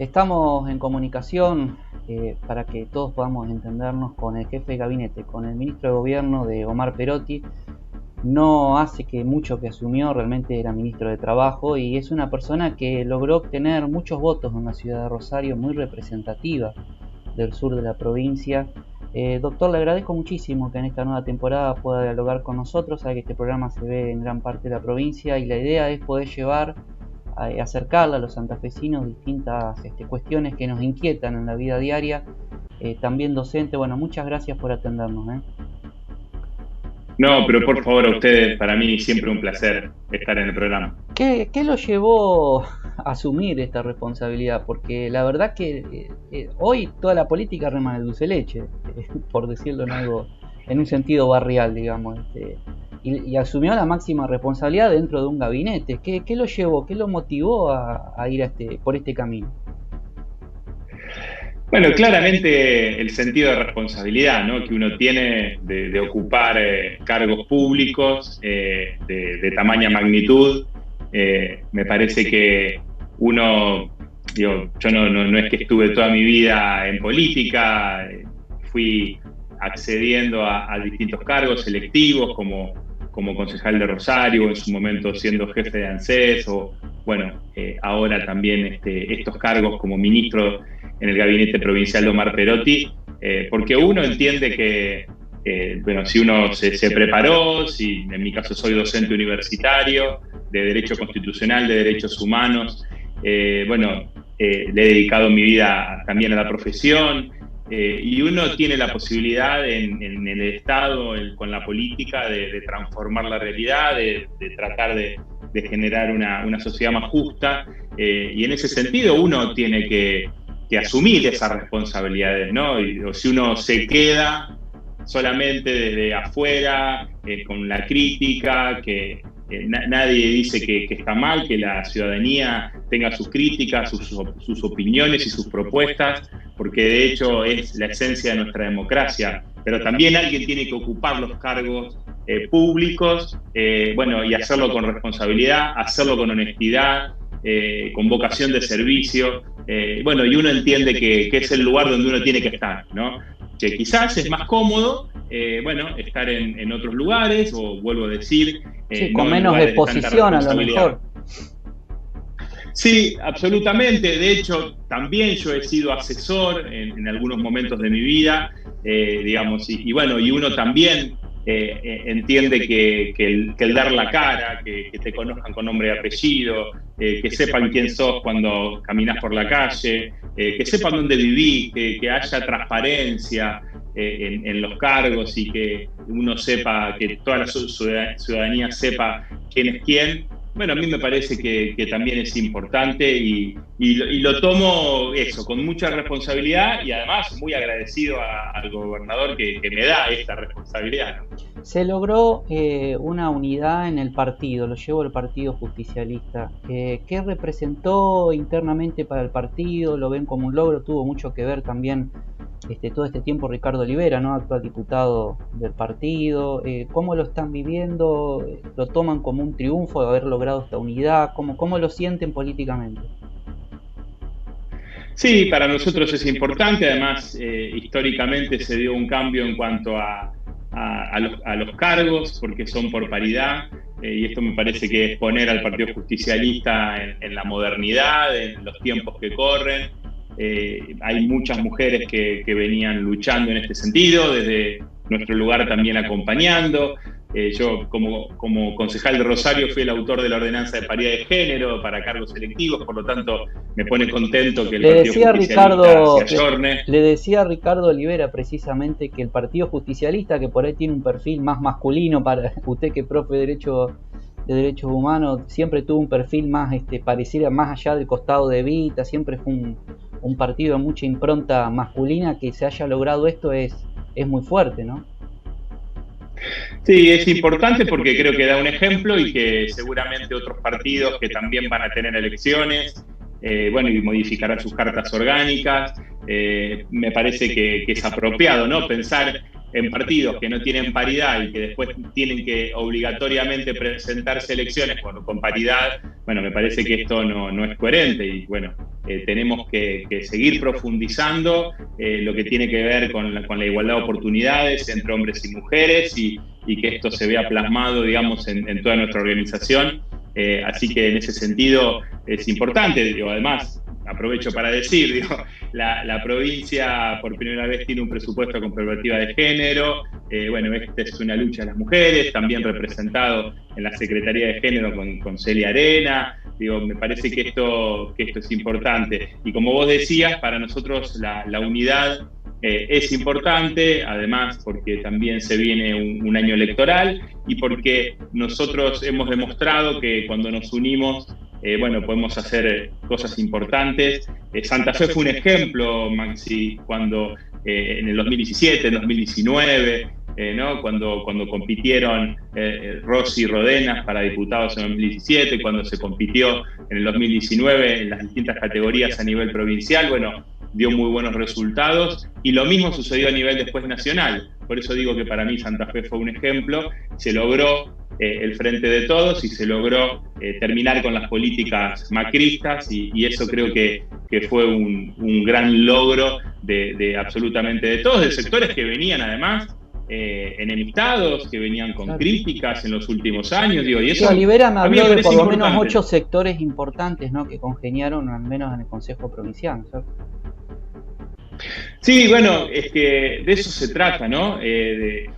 Estamos en comunicación para que todos podamos entendernos con el jefe de gabinete, con el ministro de Gobierno de Omar Perotti. No hace que mucho que asumió, realmente era ministro de Trabajo y es una persona que logró obtener muchos votos en la ciudad de Rosario, muy representativa del sur de la provincia. Doctor, le agradezco muchísimo que en esta nueva temporada pueda dialogar con nosotros. Sabe que este programa se ve en gran parte de la provincia y la idea es poder llevar, acercarle a los santafesinos distintas cuestiones que nos inquietan en la vida diaria, también docente. Bueno, muchas gracias por atendernos. No, pero por favor a ustedes, para mí siempre un placer estar en el programa. ¿Qué lo llevó a asumir esta responsabilidad? Porque la verdad que hoy toda la política rema en el dulce leche, por decirlo en un sentido barrial, digamos. Y asumió la máxima responsabilidad dentro de un gabinete. ¿Qué lo llevó, qué lo motivó a ir por este camino? Bueno, claramente el sentido de responsabilidad, ¿no?, que uno tiene de ocupar cargos públicos de tamaña magnitud. Me parece que uno, digo, yo no es que estuve toda mi vida en política, fui accediendo a distintos cargos selectivos como concejal de Rosario, en su momento siendo jefe de ANSES, o bueno, ahora también estos cargos como ministro en el gabinete provincial de Omar Perotti, porque uno entiende que, bueno, si uno se preparó, si en mi caso soy docente universitario de Derecho Constitucional, de Derechos Humanos, bueno, le he dedicado mi vida también a la profesión, y uno tiene la posibilidad en el Estado, con la política, de transformar la realidad, de tratar de generar una sociedad más justa, y en ese sentido uno tiene que asumir esas responsabilidades, ¿no? O si uno se queda solamente desde afuera, con la crítica, que nadie dice que está mal, que la ciudadanía tenga sus críticas, sus opiniones y sus propuestas, porque de hecho es la esencia de nuestra democracia, pero también alguien tiene que ocupar los cargos públicos, bueno, y hacerlo con responsabilidad, hacerlo con honestidad, con vocación de servicio, bueno, y uno entiende que es el lugar donde uno tiene que estar, ¿no? Que quizás es más cómodo, bueno, estar en otros lugares, o vuelvo a decir, sí, no con en menos lugares exposición a lo mejor. Sí, absolutamente. De hecho, también yo he sido asesor en algunos momentos de mi vida, digamos, y bueno, y uno también entiende que el dar la cara, que te conozcan con nombre y apellido, que sepan quién sos cuando caminas por la calle, que sepan dónde vivís, que haya transparencia en los cargos, y que uno sepa, que toda la ciudadanía sepa quién es quién. Bueno, a mí me parece que también es importante, y lo tomo eso con mucha responsabilidad, y además muy agradecido al gobernador que me da esta responsabilidad, ¿no? Se logró una unidad en el partido, lo llevó el Partido Justicialista. ¿Qué representó internamente para el partido? ¿Lo ven como un logro? Tuvo mucho que ver también todo este tiempo Ricardo Olivera, ¿no?, actual diputado del partido. ¿Cómo lo están viviendo? ¿Lo toman como un triunfo de haber logrado esta unidad? ¿Cómo lo sienten políticamente? Sí, para nosotros es importante. Además, históricamente se dio un cambio en cuanto a los cargos, porque son por paridad, y esto me parece que es poner al Partido Justicialista en la modernidad, en los tiempos que corren. Hay muchas mujeres que venían luchando en este sentido, desde nuestro lugar también acompañando. Yo como concejal de Rosario fui el autor de la ordenanza de paridad de género para cargos selectivos, por lo tanto me pone contento que el Partido Justicialista se ayorne. Le decía a Ricardo Olivera precisamente que el Partido Justicialista, que por ahí tiene un perfil más masculino, para usted que es profe de Derechos Humanos, siempre tuvo un perfil más pareciera más allá del costado de Evita, siempre fue un partido de mucha impronta masculina. Que se haya logrado esto es muy fuerte, ¿no? Sí, es importante porque creo que da un ejemplo, y que seguramente otros partidos que también van a tener elecciones, bueno, y modificarán sus cartas orgánicas, me parece que es apropiado, ¿no?, pensar en partidos que no tienen paridad y que después tienen que obligatoriamente presentarse elecciones con paridad, bueno, me parece que esto no es coherente y bueno, tenemos que seguir profundizando lo que tiene que ver con la igualdad de oportunidades entre hombres y mujeres y que esto se vea plasmado, digamos, en toda nuestra organización. Así que en ese sentido es importante, digo, además, aprovecho para decir, digo, la provincia por primera vez tiene un presupuesto con perspectiva de género. Bueno, esta es una lucha de las mujeres, también representado en la Secretaría de Género con Celia Arena. Digo, me parece que esto es importante. Y como vos decías, para nosotros la unidad es importante, además porque también se viene un año electoral y porque nosotros hemos demostrado que cuando nos unimos, bueno, podemos hacer cosas importantes. Santa Fe fue un ejemplo, Maxi, cuando en el 2017, en 2019, ¿no? Cuando compitieron Rossi y Rodenas para diputados en 2017, cuando se compitió en el 2019 en las distintas categorías a nivel provincial, bueno, dio muy buenos resultados y lo mismo sucedió a nivel después nacional. Por eso digo que para mí Santa Fe fue un ejemplo. Se logró el frente de todos y se logró terminar con las políticas macristas y eso creo que fue un gran logro de absolutamente de todos, de sectores que venían además enemistados, que venían con críticas en los últimos años. Digo, y eso Olivera me habló de por lo menos importante. 8 sectores importantes, ¿no?, que congeniaron al menos en el Consejo Provincial, ¿cierto? Sí, bueno, es que de eso se trata, ¿no?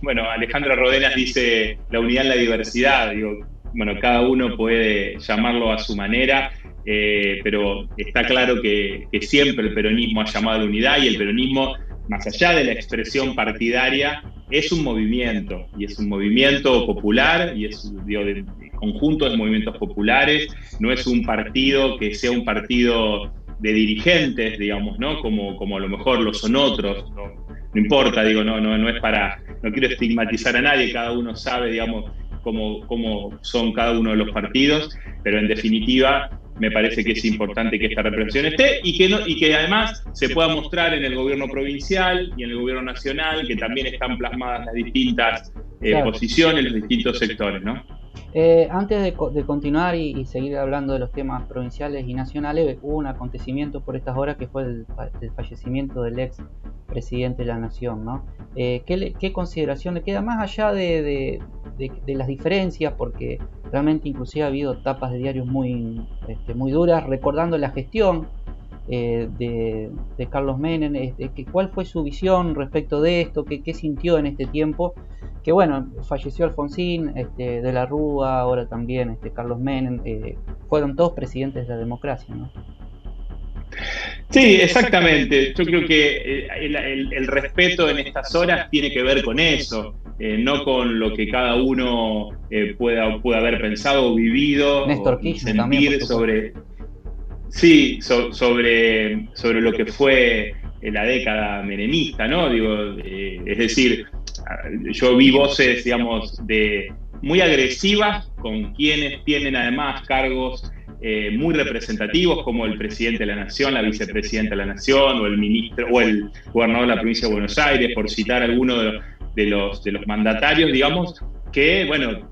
Bueno, Alejandra Rodenas dice la unidad en la diversidad. Digo, bueno, cada uno puede llamarlo a su manera, pero está claro que siempre el peronismo ha llamado a la unidad y el peronismo, más allá de la expresión partidaria, es un movimiento y es un movimiento popular y es, digo, de conjunto de movimientos populares. No es un partido que sea un partido de dirigentes, digamos, ¿no? Como a lo mejor lo son otros, no importa, digo, no es para, no quiero estigmatizar a nadie, cada uno sabe, digamos, cómo son cada uno de los partidos, pero en definitiva me parece que es importante que esta representación esté y que además se pueda mostrar en el gobierno provincial y en el gobierno nacional, que también están plasmadas las distintas posiciones, los distintos sectores, ¿no? Antes de continuar y seguir hablando de los temas provinciales y nacionales, hubo un acontecimiento por estas horas que fue el fallecimiento del ex presidente de la Nación, ¿no? ¿Qué consideración le queda más allá de las diferencias? Porque realmente inclusive ha habido tapas de diarios muy duras recordando la gestión de Carlos Menem. ¿Cuál fue su visión respecto de esto? ¿Qué sintió en este tiempo? Que bueno, falleció Alfonsín, de la Rúa, ahora también Carlos Menem, fueron todos presidentes de la democracia, ¿no? Sí, exactamente. Yo creo que el respeto en estas horas tiene que ver con eso, no con lo que cada uno pueda haber pensado o vivido Néstor Kirchner sentir también, sobre... Sí, sobre lo que fue la década menemista, ¿no? Digo, es decir, yo vi voces, digamos, muy agresivas con quienes tienen además cargos muy representativos, como el presidente de la Nación, la vicepresidenta de la Nación, o el ministro, o el gobernador de la provincia de Buenos Aires, por citar algunos de los mandatarios, digamos, que, bueno,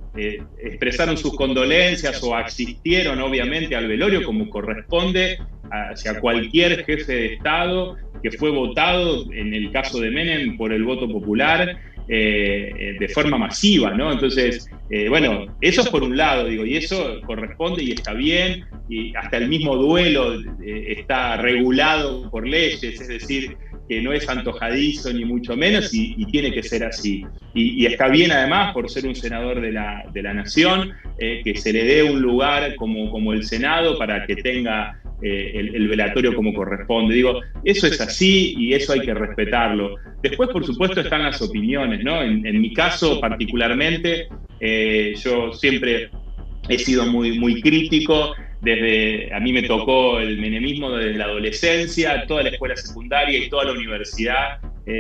expresaron sus condolencias o asistieron obviamente al velorio como corresponde hacia cualquier jefe de Estado que fue votado, en el caso de Menem, por el voto popular de forma masiva, ¿no? Entonces, bueno, eso es por un lado, digo, y eso corresponde y está bien, y hasta el mismo duelo está regulado por leyes, es decir, que no es antojadizo ni mucho menos y tiene que ser así. Y está bien además por ser un senador de la Nación, que se le dé un lugar como el Senado para que tenga el velatorio como corresponde. Digo, eso es así y eso hay que respetarlo. Después, por supuesto, están las opiniones, ¿no? En mi caso particularmente, yo siempre he sido muy crítico. A mí me tocó el menemismo desde la adolescencia, toda la escuela secundaria y toda la universidad,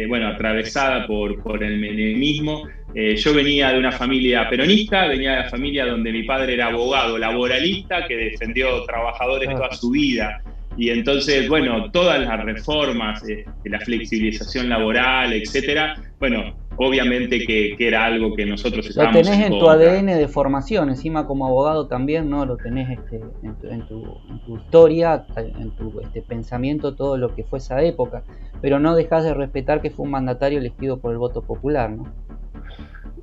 bueno, atravesada por el menemismo. Yo venía de una familia peronista, venía de la familia donde mi padre era abogado laboralista que defendió trabajadores toda su vida. Y entonces, bueno, todas las reformas, la flexibilización laboral, etcétera, bueno, obviamente que era algo que nosotros Lo estábamos tenés en en tu contra. ADN de formación, encima como abogado también, ¿no? Lo tenés en tu historia, en tu pensamiento, todo lo que fue esa época, pero no dejás de respetar que fue un mandatario elegido por el voto popular, ¿no?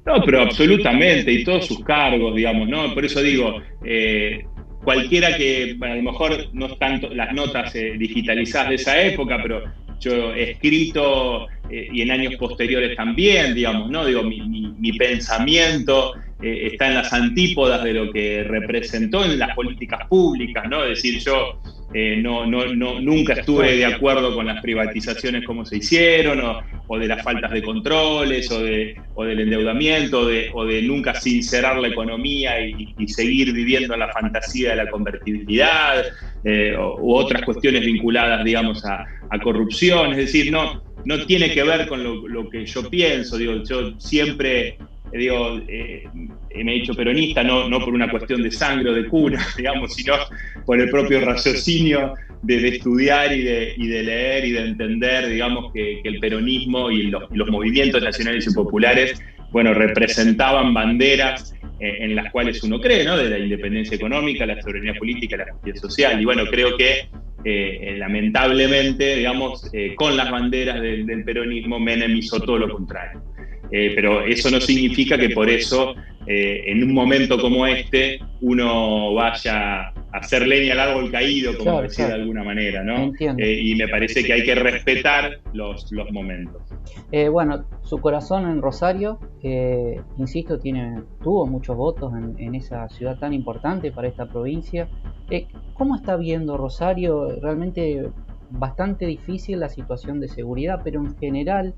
No, pero absolutamente, y todos sus cargos, digamos, ¿no? Por eso digo, cualquiera que, bueno, a lo mejor no están las notas digitalizadas de esa época, pero yo he escrito y en años posteriores también, digamos, ¿no? Digo, mi pensamiento está en las antípodas de lo que representó en las políticas públicas, ¿no? Es decir, yo nunca estuve de acuerdo con las privatizaciones como se hicieron, o de las faltas de controles, o del endeudamiento, o de nunca sincerar la economía y seguir viviendo en la fantasía de la convertibilidad, u otras cuestiones vinculadas, digamos, a corrupción. Es decir, no tiene que ver con lo que yo pienso. Digo, yo siempre me he hecho peronista, no por una cuestión de sangre o de cuna, digamos, sino por el propio raciocinio de estudiar y de leer y de entender, digamos, que el peronismo y los movimientos nacionales y populares, bueno, representaban banderas en las cuales uno cree, ¿no? De la independencia económica, la soberanía política, la justicia social. Y bueno, creo que lamentablemente, digamos, con las banderas del peronismo, Menem hizo todo lo contrario. Pero eso no significa que por eso, en un momento como este, uno vaya a hacer leña al árbol caído, como Claro, decir claro. de alguna manera, ¿no? Entiendo. Y me parece que hay que respetar los momentos. Bueno, su corazón en Rosario, insisto, tuvo muchos votos en esa ciudad tan importante para esta provincia. ¿Cómo está viendo Rosario? Realmente bastante difícil la situación de seguridad, pero en general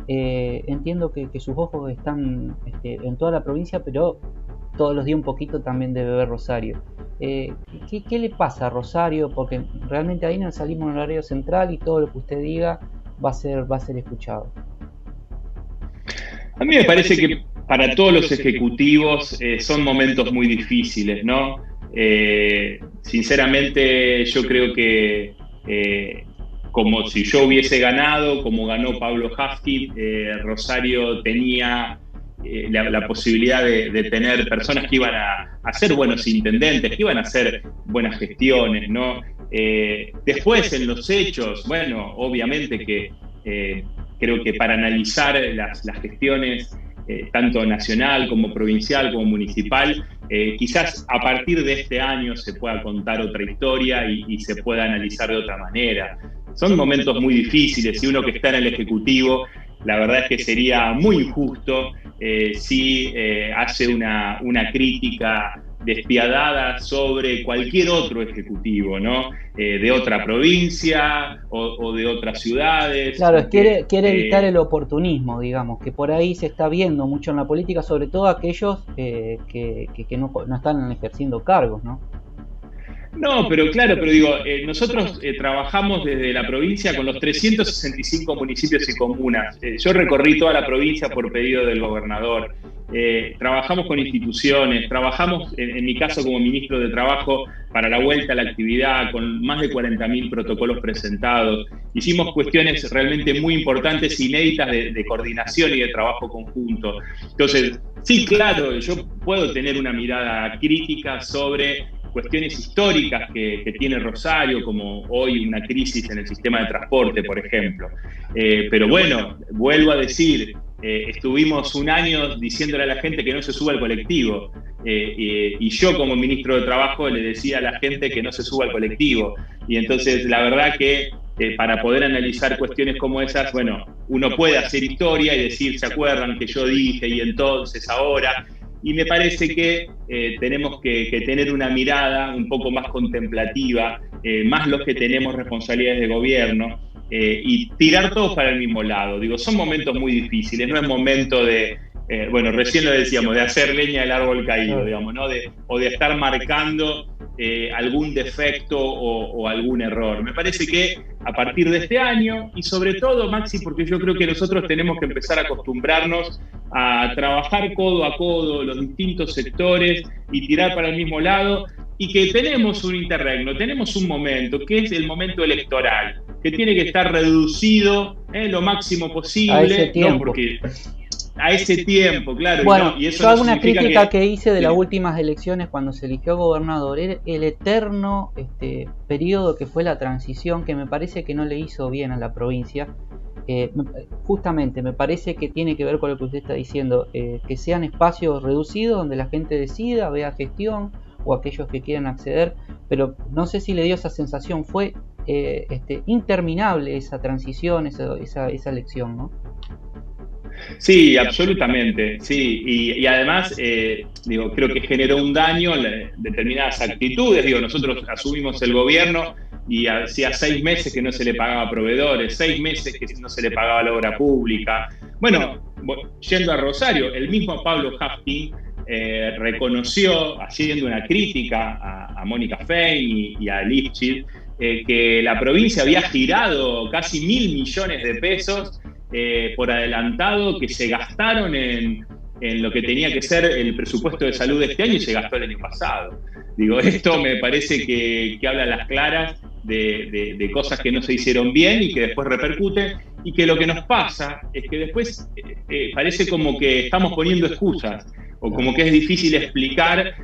entiendo que sus ojos están en toda la provincia, pero todos los días un poquito también debe ver Rosario. ¿Qué le pasa a Rosario? Porque realmente ahí nos salimos en el horario central y todo lo que usted diga va a ser escuchado. A mí me parece que para todos los ejecutivos son momentos muy difíciles, ¿no? Sinceramente, yo creo que como si yo hubiese ganado, como ganó Pablo Hafkin, Rosario tenía la posibilidad de tener personas que iban a ser buenos intendentes, que iban a hacer buenas gestiones, ¿no? Después, en los hechos, bueno, obviamente que creo que para analizar las gestiones, tanto nacional como provincial como municipal, quizás a partir de este año se pueda contar otra historia y se pueda analizar de otra manera. Son momentos muy difíciles y uno que está en el Ejecutivo, la verdad es que sería muy injusto si hace una crítica despiadada sobre cualquier otro ejecutivo, ¿no? De otra provincia o de otras ciudades. Claro, quiere evitar el oportunismo, digamos, que por ahí se está viendo mucho en la política, sobre todo aquellos que no están ejerciendo cargos, ¿no? No, pero claro, pero digo, nosotros trabajamos desde la provincia con los 365 municipios y comunas. Yo recorrí toda la provincia por pedido del gobernador. Trabajamos con instituciones, trabajamos, en mi caso como ministro de Trabajo, para la vuelta a la actividad, con más de 40.000 protocolos presentados. Hicimos cuestiones realmente muy importantes, inéditas de coordinación y de trabajo conjunto. Entonces, sí, claro, yo puedo tener una mirada crítica sobre cuestiones históricas que tiene Rosario, como hoy una crisis en el sistema de transporte, por ejemplo. Pero bueno, vuelvo a decir, estuvimos un año diciéndole a la gente que no se suba al colectivo, y yo como ministro de Trabajo le decía a la gente que no se suba al colectivo. Y entonces la verdad que para poder analizar cuestiones como esas, bueno, uno puede hacer historia y decir, ¿se acuerdan que yo dije y entonces ahora? Y me parece que tenemos que tener una mirada un poco más contemplativa, más los que tenemos responsabilidades de gobierno, y tirar todos para el mismo lado. Digo, son momentos muy difíciles, no es momento de, bueno, recién lo decíamos, de hacer leña del árbol caído, digamos, ¿no? O de estar marcando algún defecto o algún error. Me parece que a partir de este año, y sobre todo, Maxi, porque yo creo que nosotros tenemos que empezar a acostumbrarnos a trabajar codo a codo los distintos sectores y tirar para el mismo lado, y que tenemos un interregno, tenemos un momento, que es el momento electoral, que tiene que estar reducido lo máximo posible, a ese tiempo. ¿no? Porque a ese tiempo, claro. Bueno, Y eso yo no hago una significa crítica que hice de las Sí. últimas elecciones cuando se eligió gobernador, el eterno periodo que fue la transición, que me parece que no le hizo bien a la provincia. Justamente me parece que tiene que ver con lo que usted está diciendo, que sean espacios reducidos donde la gente decida, vea gestión o aquellos que quieran acceder, pero no sé si le dio esa sensación. Fue interminable esa transición, esa elección, ¿no? Sí, absolutamente, sí, y además, digo, creo que generó un daño determinadas actitudes, digo, nosotros asumimos el gobierno y hacía 6 meses que no se le pagaba a proveedores, 6 meses que no se le pagaba la obra pública. Bueno, yendo a Rosario, el mismo Pablo Hafkin reconoció, haciendo una crítica a Mónica Fein y a Lifchitz, que la provincia había girado casi 1.000 millones de pesos por adelantado que se gastaron en lo que tenía que ser el presupuesto de salud de este año y se gastó el año pasado. Digo, esto me parece que habla a las claras de cosas que no se hicieron bien y que después repercuten, y que lo que nos pasa es que después parece como que estamos poniendo excusas, o como que es difícil explicar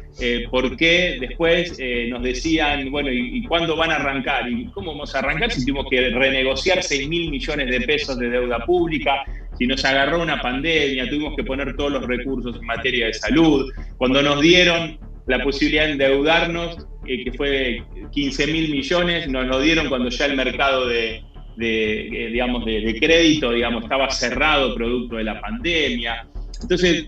por qué después nos decían, bueno, ¿y cuándo van a arrancar? ¿Y cómo vamos a arrancar si tuvimos que renegociar 6.000 millones de pesos de deuda pública? Si nos agarró una pandemia, tuvimos que poner todos los recursos en materia de salud. Cuando nos dieron la posibilidad de endeudarnos, que fue 15.000 millones, nos lo dieron cuando ya el mercado de crédito, estaba cerrado producto de la pandemia. Entonces,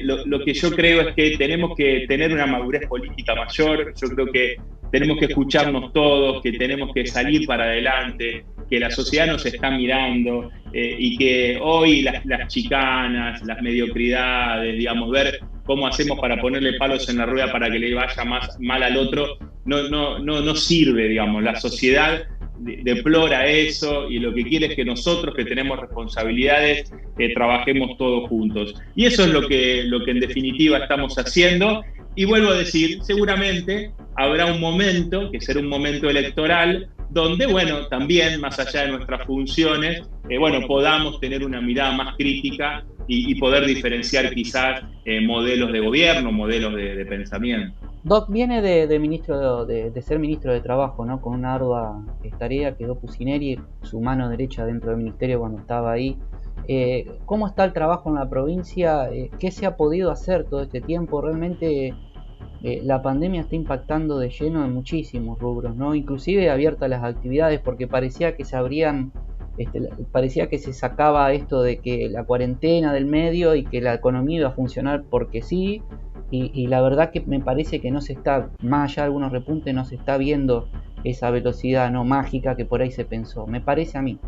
lo que yo creo es que tenemos que tener una madurez política mayor. Yo creo que tenemos que escucharnos todos, que tenemos que salir para adelante, que la sociedad nos está mirando y que hoy las chicanas, las mediocridades, ver cómo hacemos para ponerle palos en la rueda para que le vaya más mal al otro, no sirve, La sociedad deplora eso y lo que quiere es que nosotros, que tenemos responsabilidades, trabajemos todos juntos. Y eso es lo que en definitiva estamos haciendo. Y vuelvo a decir, seguramente habrá un momento, que será un momento electoral, donde, también, más allá de nuestras funciones, podamos tener una mirada más crítica y poder diferenciar quizás modelos de gobierno, modelos de pensamiento. Doc viene de ser ministro de Trabajo, ¿no? Con una ardua tarea, quedó Pucineri, su mano derecha dentro del ministerio cuando estaba ahí. ¿Cómo está el trabajo en la provincia? ¿Qué se ha podido hacer todo este tiempo? Realmente la pandemia está impactando de lleno en muchísimos rubros, ¿no? Inclusive abiertas las actividades, porque parecía que se abrían, parecía que se sacaba esto de que la cuarentena del medio y que la economía iba a funcionar porque sí. Y la verdad que me parece que no se está, más allá de algunos repuntes, no se está viendo esa velocidad no mágica que por ahí se pensó. Me parece a mí.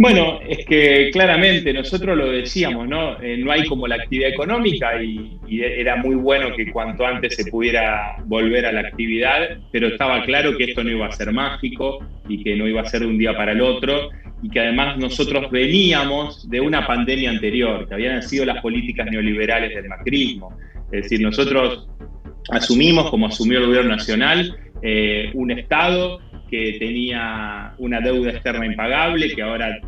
Bueno, es que claramente nosotros lo decíamos, ¿no? No hay como la actividad económica y era muy bueno que cuanto antes se pudiera volver a la actividad, pero estaba claro que esto no iba a ser mágico y que no iba a ser de un día para el otro, y que además nosotros veníamos de una pandemia anterior, que habían sido las políticas neoliberales del macrismo. Es decir, nosotros asumimos, como asumió el gobierno nacional, un Estado que tenía una deuda externa impagable, que ahora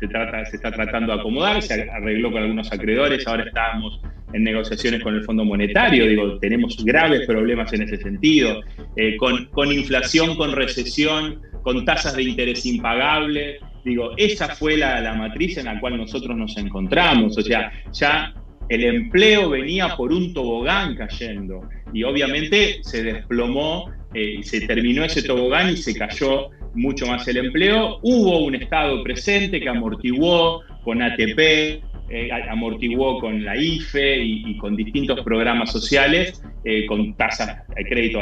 se está tratando de acomodar, se arregló con algunos acreedores, ahora estamos en negociaciones con el Fondo Monetario, tenemos graves problemas en ese sentido, con inflación, con recesión, con tasas de interés impagables. Esa fue la matriz en la cual nosotros nos encontramos. O sea, ya el empleo venía por un tobogán cayendo y obviamente se desplomó, se terminó ese tobogán y se cayó mucho más el empleo. Hubo un Estado presente que amortiguó con ATP, amortiguó con la IFE y con distintos programas sociales, con tasas de crédito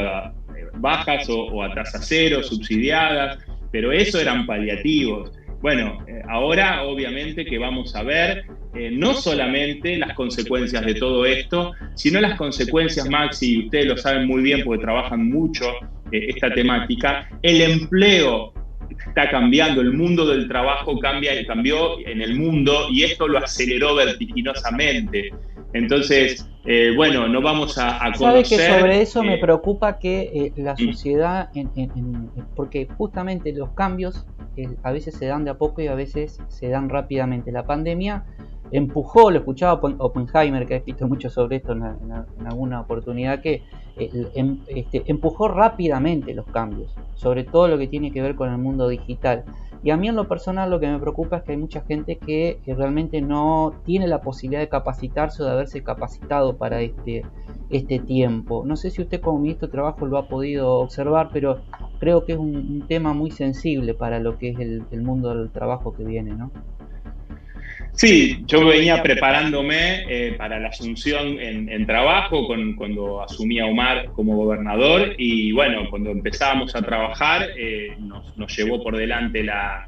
bajas o a tasa cero, subsidiadas, pero eso eran paliativos. Bueno, ahora obviamente que vamos a ver no solamente las consecuencias de todo esto, sino las consecuencias, Maxi, y ustedes lo saben muy bien porque trabajan mucho esta temática. El empleo está cambiando, el mundo del trabajo cambió en el mundo y esto lo aceleró vertiginosamente. Entonces, bueno, no vamos a ¿Sabe conocer... que sobre eso me preocupa que la sociedad, porque justamente los cambios a veces se dan de a poco y a veces se dan rápidamente? La pandemia empujó, lo escuchaba Oppenheimer, que ha escrito mucho sobre esto en alguna oportunidad, que empujó rápidamente los cambios, sobre todo lo que tiene que ver con el mundo digital. Y a mí en lo personal lo que me preocupa es que hay mucha gente que realmente no tiene la posibilidad de capacitarse o de haberse capacitado para este tiempo. No sé si usted como ministro de Trabajo lo ha podido observar, pero creo que es un tema muy sensible para lo que es el mundo del trabajo que viene, ¿no? Sí, yo venía preparándome para la asunción en trabajo cuando asumí a Omar como gobernador y bueno, cuando empezábamos a trabajar nos llevó por delante la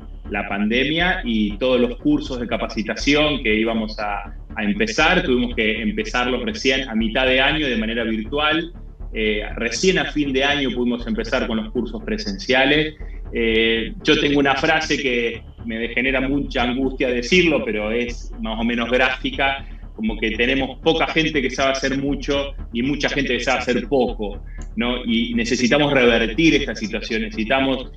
pandemia y todos los cursos de capacitación que íbamos a empezar, tuvimos que empezarlos recién a mitad de año de manera virtual. Recién a fin de año pudimos empezar con los cursos presenciales. Yo tengo una frase que me genera mucha angustia decirlo, pero es más o menos gráfica, como que tenemos poca gente que sabe hacer mucho y mucha gente que sabe hacer poco, ¿no? Y necesitamos revertir esta situación, necesitamos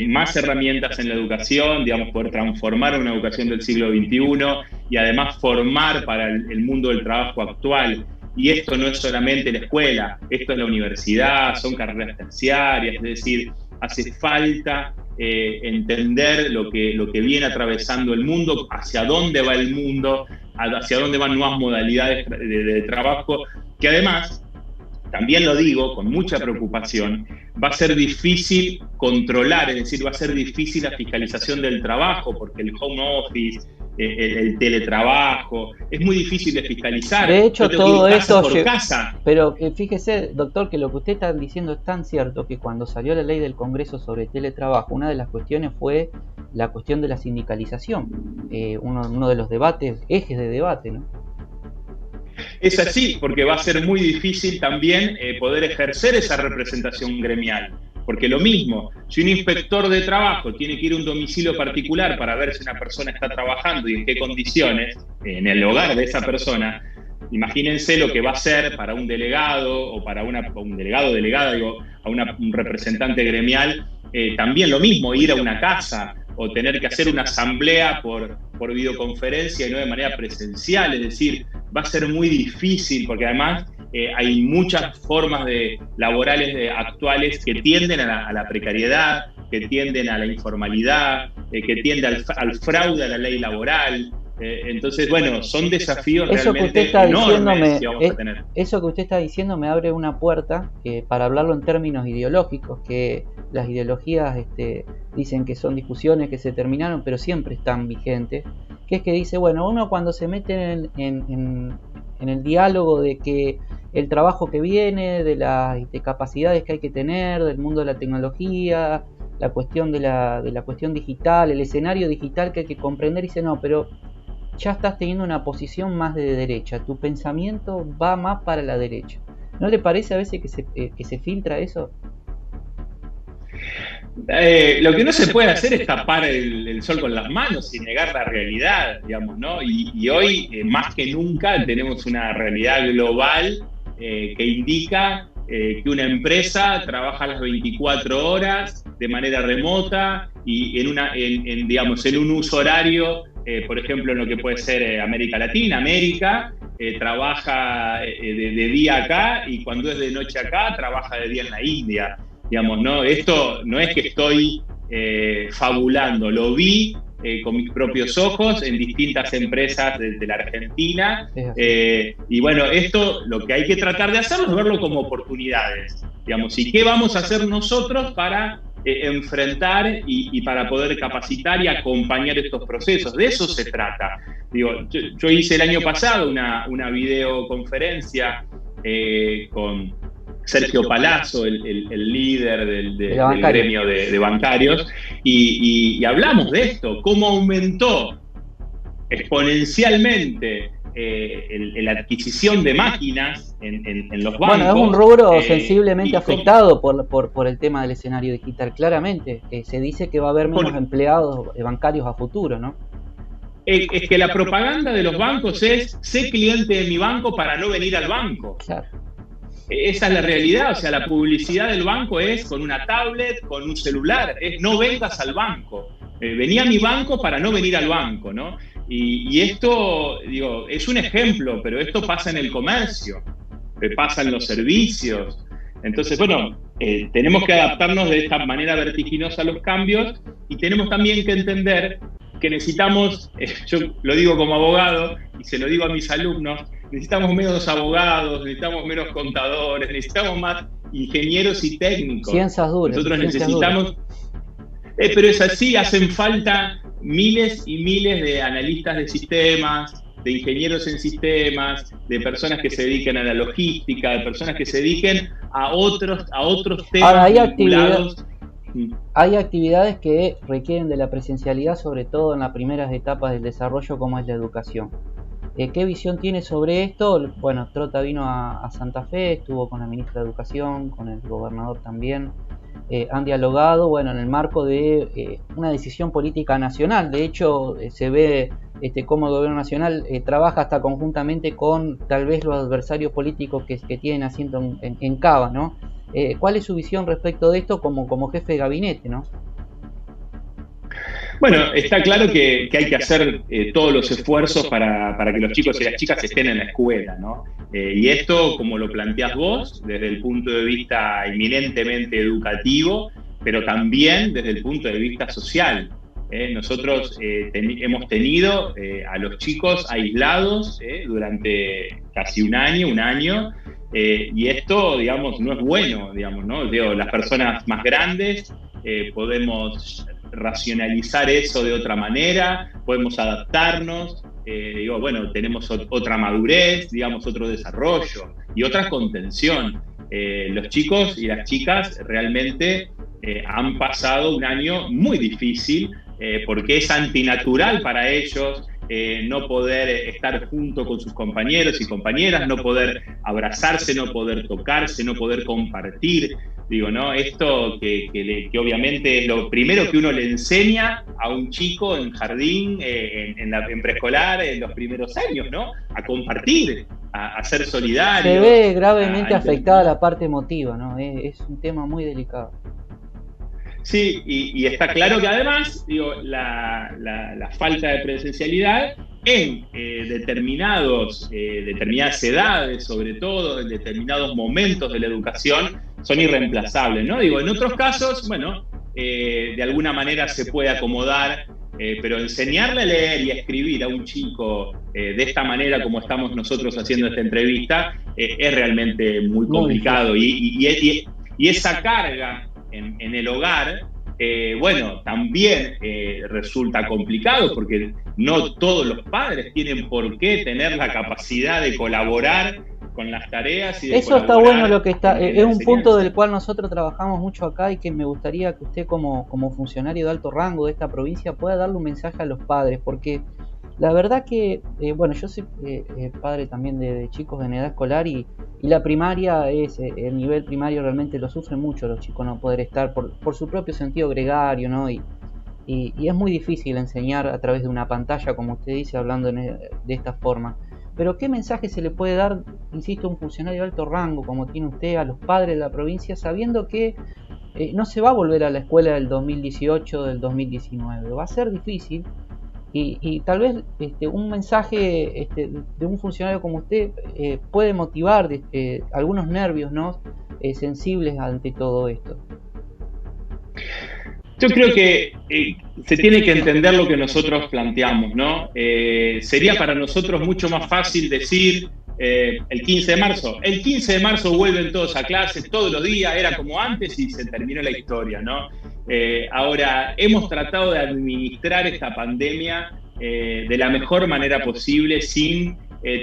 más herramientas en la educación, digamos, poder transformar una educación del siglo XXI y además formar para el mundo del trabajo actual. Y esto no es solamente la escuela, esto es la universidad, son carreras terciarias, es decir, hace falta entender lo que viene atravesando el mundo, hacia dónde va el mundo, hacia dónde van nuevas modalidades de trabajo, que además, también lo digo con mucha preocupación, va a ser difícil controlar, es decir, va a ser difícil la fiscalización del trabajo, porque el home office, el teletrabajo, es muy difícil de fiscalizar. De hecho, todo esto... casa. Pero fíjese, doctor, que lo que usted está diciendo es tan cierto que cuando salió la ley del Congreso sobre teletrabajo, una de las cuestiones fue la cuestión de la sindicalización, uno de los debates, ejes de debate, ¿no? Es así, porque va a ser muy difícil también poder ejercer esa representación gremial. Porque lo mismo, si un inspector de trabajo tiene que ir a un domicilio particular para ver si una persona está trabajando y en qué condiciones, en el hogar de esa persona, imagínense lo que va a ser para un delegado o para un delegada, digo, a un representante gremial, también lo mismo, ir a una casa o tener que hacer una asamblea por videoconferencia y no de manera presencial, es decir, va a ser muy difícil porque además hay muchas formas laborales actuales que tienden a la precariedad, que tienden a la informalidad, que tienden al fraude a la ley laboral. Entonces, bueno, son desafíos realmente enormes que vamos a tener. Eso que usted está diciendo me abre una puerta para hablarlo en términos ideológicos, que las ideologías dicen que son discusiones que se terminaron, pero siempre están vigentes, que es que dice, bueno, uno cuando se mete en el diálogo de que el trabajo que viene, de las capacidades que hay que tener, del mundo de la tecnología, la cuestión de la cuestión digital, el escenario digital que hay que comprender, y dice, no, pero ya estás teniendo una posición más de derecha, tu pensamiento va más para la derecha. ¿No le parece a veces que se filtra eso? Lo que no se puede hacer es tapar el sol con las manos y negar la realidad, digamos, ¿no? Y hoy, más que nunca, tenemos una realidad global que indica que una empresa trabaja las 24 horas de manera remota y digamos, en un uso horario, por ejemplo, en lo que puede ser América Latina, trabaja de día acá y cuando es de noche acá, trabaja de día en la India. Digamos, ¿no? Esto no es que estoy fabulando, lo vi con mis propios ojos en distintas empresas de la Argentina. Y bueno, esto lo que hay que tratar de hacer es verlo como oportunidades. Digamos, ¿y qué vamos a hacer nosotros para enfrentar y para poder capacitar y acompañar estos procesos? De eso se trata. Digo, yo hice el año pasado una videoconferencia con Sergio Palazzo, el líder del gremio de bancarios, y hablamos de esto, cómo aumentó exponencialmente la adquisición de máquinas en los bancos. Bueno, es un rubro sensiblemente afectado por el tema del escenario digital, claramente. Se dice que va a haber menos empleados bancarios a futuro, ¿no? Es que la propaganda de los bancos es: sé cliente de mi banco para no venir al banco. Claro. Esa es la realidad. O sea, la publicidad del banco es con una tablet, con un celular, es: no vengas al banco. Vení a mi banco para no venir al banco, ¿no? Y esto, digo, es un ejemplo, pero esto pasa en el comercio, pasa en los servicios. Entonces, bueno, tenemos que adaptarnos de esta manera vertiginosa a los cambios, y tenemos también que entender que necesitamos, yo lo digo como abogado y se lo digo a mis alumnos, necesitamos menos abogados, necesitamos menos contadores, necesitamos más ingenieros y técnicos. Ciencias duras. Nosotros necesitamos... pero es así, hacen falta miles y miles de analistas de sistemas, de ingenieros en sistemas, de personas que se dediquen a la logística, de personas que se dediquen a otros temas. Ahora, vinculados. Hay actividades que requieren de la presencialidad, sobre todo en las primeras etapas del desarrollo, como es la educación. ¿Qué visión tiene sobre esto? Bueno, Trota vino a Santa Fe, estuvo con la ministra de Educación, con el gobernador también. Han dialogado, bueno, en el marco de una decisión política nacional. De hecho, se ve cómo el gobierno nacional trabaja hasta conjuntamente con tal vez los adversarios políticos que tienen asiento en Cava, ¿no? ¿Cuál es su visión respecto de esto como jefe de gabinete, no? Bueno, está claro que hay que hacer todos los esfuerzos para que los chicos y las chicas estén en la escuela, ¿no? Y esto, como lo planteás vos, desde el punto de vista eminentemente educativo, pero también desde el punto de vista social. Nosotros hemos tenido a los chicos aislados durante casi un año, y esto, digamos, no es bueno, digamos, ¿no? Digo, las personas más grandes podemos racionalizar eso de otra manera, podemos adaptarnos, bueno, tenemos otra madurez, digamos, otro desarrollo y otra contención. Los chicos y las chicas realmente han pasado un año muy difícil, porque es antinatural para ellos no poder estar junto con sus compañeros y compañeras, no poder abrazarse, no poder tocarse, no poder compartir. Digo, ¿no? Esto que obviamente es lo primero que uno le enseña a un chico en jardín, en preescolar, en los primeros años, ¿no? A compartir, a ser solidario. Se ve gravemente afectada la parte emotiva, ¿no? Es un tema muy delicado. Sí, y está claro que además, digo, la falta de presencialidad en determinadas edades, sobre todo en determinados momentos de la educación, son irreemplazables, ¿no? Digo, en otros casos, bueno, de alguna manera se puede acomodar, pero enseñarle a leer y a escribir a un chico de esta manera, como estamos nosotros haciendo esta entrevista, es realmente muy complicado. Y esa carga en el hogar, bueno, también resulta complicado, porque no todos los padres tienen por qué tener la capacidad de colaborar con las tareas. Y de eso está bueno lo que está, es un punto del cual nosotros trabajamos mucho acá, y que me gustaría que usted como funcionario de alto rango de esta provincia pueda darle un mensaje a los padres, porque la verdad que, bueno, yo soy padre también de chicos en edad escolar, y la primaria el nivel primario realmente lo sufren mucho los chicos, no poder estar por su propio sentido gregario, ¿no? Y es muy difícil enseñar a través de una pantalla, como usted dice, hablando de esta forma. Pero ¿qué mensaje se le puede dar, insisto, a un funcionario de alto rango como tiene usted, a los padres de la provincia, sabiendo que no se va a volver a la escuela del 2018, del 2019? Va a ser difícil. Y tal vez un mensaje de un funcionario como usted puede motivar algunos nervios, ¿no? Sensibles ante todo esto. Yo creo que se tiene que entender lo que nosotros planteamos, ¿no? Sería para nosotros mucho más fácil decir el 15 de marzo. El 15 de marzo vuelven todos a clases, todos los días, era como antes y se terminó la historia, ¿no? Ahora, hemos tratado de administrar esta pandemia de la mejor manera posible, sin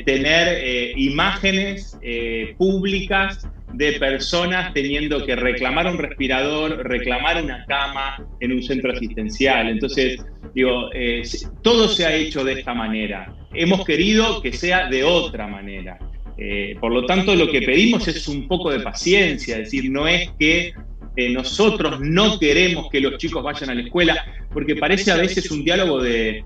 tener imágenes públicas de personas teniendo que reclamar un respirador, reclamar una cama en un centro asistencial. Entonces, digo, todo se ha hecho de esta manera. Hemos querido que sea de otra manera. Por lo tanto, lo que pedimos es un poco de paciencia, es decir, no es que nosotros no queremos que los chicos vayan a la escuela, porque parece a veces un diálogo de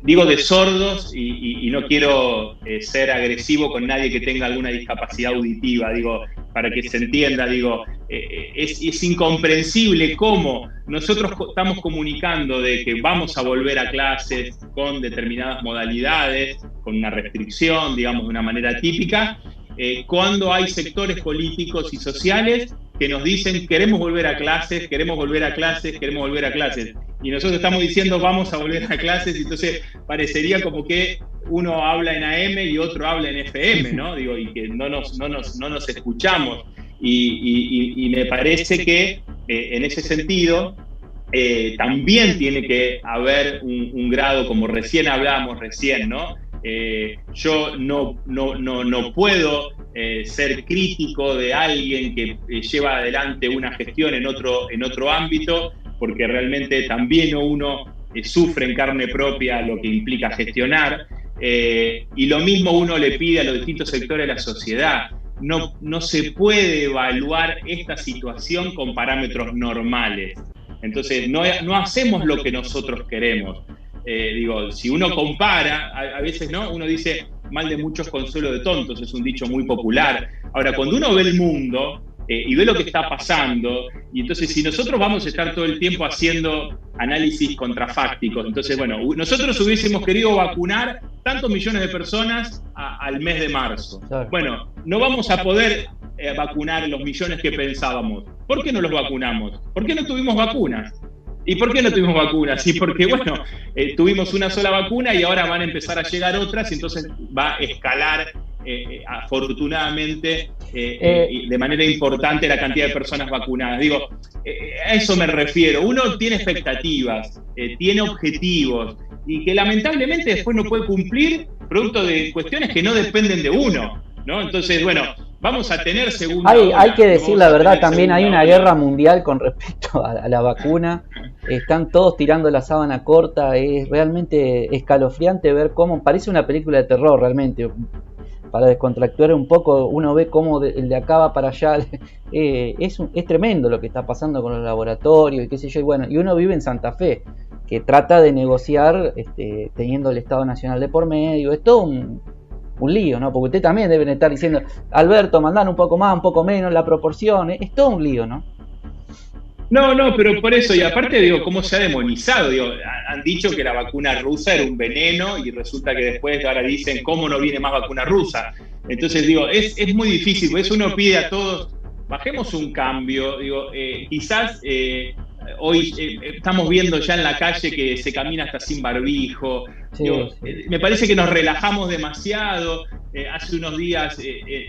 digo de sordos y no quiero ser agresivo con nadie que tenga alguna discapacidad auditiva, digo, para que se entienda, digo, es incomprensible cómo nosotros estamos comunicando de que vamos a volver a clases con determinadas modalidades, con una restricción, digamos, de una manera típica, cuando hay sectores políticos y sociales que nos dicen queremos volver a clases, queremos volver a clases, queremos volver a clases. Y nosotros estamos diciendo vamos a volver a clases, y entonces parecería como que uno habla en AM y otro habla en FM, ¿no? Digo, y que no nos escuchamos. Y me parece que en ese sentido también tiene que haber un grado, como recién hablamos, ¿no? Yo no puedo ser crítico de alguien que lleva adelante una gestión en otro ámbito, porque realmente también uno sufre en carne propia lo que implica gestionar, y lo mismo uno le pide a los distintos sectores de la sociedad. No se puede evaluar esta situación con parámetros normales. Entonces, no hacemos lo que nosotros queremos. Digo, si uno compara, a veces, ¿no? Uno dice, mal de muchos consuelo de tontos, es un dicho muy popular. Ahora, cuando uno ve el mundo y ve lo que está pasando, y entonces si nosotros vamos a estar todo el tiempo haciendo análisis contrafácticos, entonces, bueno, nosotros hubiésemos querido vacunar tantos millones de personas al mes de marzo. Claro. Bueno, no vamos a poder vacunar los millones que pensábamos. ¿Por qué no los vacunamos? ¿Por qué no tuvimos vacunas? ¿Y por qué no tuvimos vacunas? Sí, porque, bueno, tuvimos una sola vacuna y ahora van a empezar a llegar otras, y entonces va a escalar, afortunadamente, de manera importante la cantidad de personas vacunadas. Digo, a eso me refiero. Uno tiene expectativas, tiene objetivos, y que lamentablemente después no puede cumplir producto de cuestiones que no dependen de uno, ¿no? Entonces, bueno, vamos a tener segunda ola. Hay que decir la verdad, también hay una guerra mundial con respecto a la vacuna. Están todos tirando la sábana corta. Es realmente escalofriante ver cómo, parece una película de terror realmente. Para descontractuar un poco, uno ve cómo el de acá va para allá. Es tremendo lo que está pasando con los laboratorios y qué sé yo. Y bueno, y uno vive en Santa Fe, que trata de negociar teniendo el Estado Nacional de por medio. Es todo un lío, ¿no? Porque ustedes también deben estar diciendo, Alberto, mandan un poco más, un poco menos, la proporción. Es todo un lío, ¿no? No, pero por eso, y aparte, digo, cómo se ha demonizado, digo, han dicho que la vacuna rusa era un veneno, y resulta que después ahora dicen, ¿cómo no viene más vacuna rusa? Entonces, digo, es muy difícil, por eso uno pide a todos, bajemos un cambio, digo, quizás hoy estamos viendo ya en la calle que se camina hasta sin barbijo. Sí, digo, sí. Me parece que nos relajamos demasiado. Hace unos días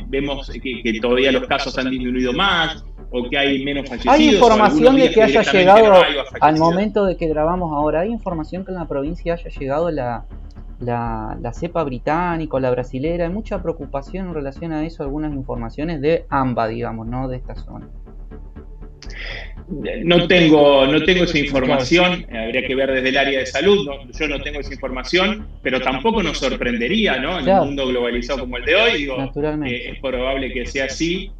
vemos que todavía los casos han disminuido más, o que hay menos fallecidos. ¿Hay información de que haya llegado al momento de que grabamos ahora? ¿Hay información que en la provincia haya llegado la cepa británica o la brasilera? Hay mucha preocupación en relación a eso, algunas informaciones de AMBA, digamos, no de esta zona. No tengo esa información, habría que ver desde el área de salud, yo no tengo esa información, pero tampoco nos sorprendería, ¿no? En un mundo globalizado como el de hoy, digo, es probable que sea así,